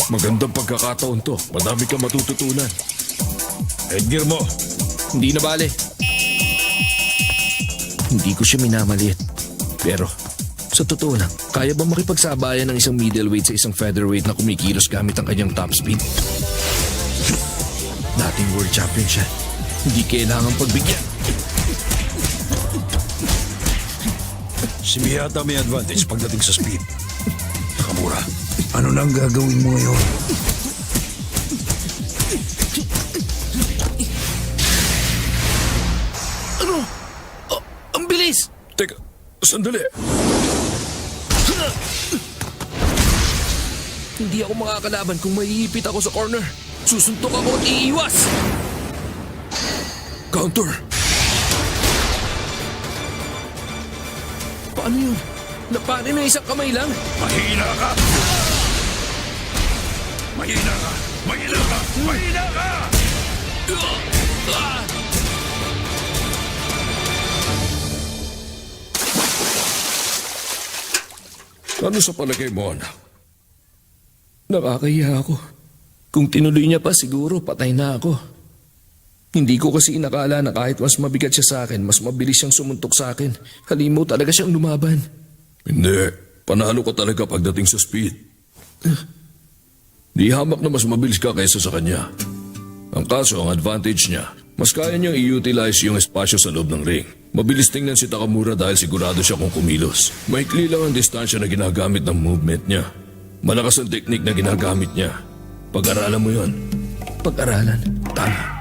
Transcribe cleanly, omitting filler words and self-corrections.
Magandang pagkakataon to. Madami kang matututunan. Headgear mo. Hindi na bale. Hindi ko siya minamaliit. Pero, sa totoo lang, kaya ba makipagsabayan ng isang middleweight sa isang featherweight na kumikilos gamit ang kanyang top speed? Dating world champion siya. Hindi kailangan pagbigyan. Si Miyata may advantage pagdating sa speed. Nakamura, ano nang gagawin mo ngayon? Ano? Oh, ang bilis! Teka, sandali. Hindi ako makakalaban kung maiipit ako sa corner. Susuntok ako at iiwas! Counter! Paano yun? Napari na isang kamay lang? Mahina ka! Mahina ka! Mahina ka! Mahina ka! Ano sa palagay mo, anak? Nakakahiya ako. Kung tinuloy niya pa, siguro patay na ako. Hindi ko kasi inakala na kahit mas mabigat siya sa akin, mas mabilis siyang sumuntok sa akin. Halimaw talaga siyang lumaban. Hindi. Panalo ka talaga pagdating sa speed. Di hamak na mas mabilis ka kaysa sa kanya. Ang kaso, ang advantage niya, mas kaya niyang i-utilize yung espasyo sa loob ng ring. Mabilis tingnan si Takamura dahil sigurado siya kung kumilos. Maikli lang ang distansya na ginagamit ng movement niya. Malakas ang teknik na ginagamit niya. Pag-aralan mo yon. Pag-aralan? Tama.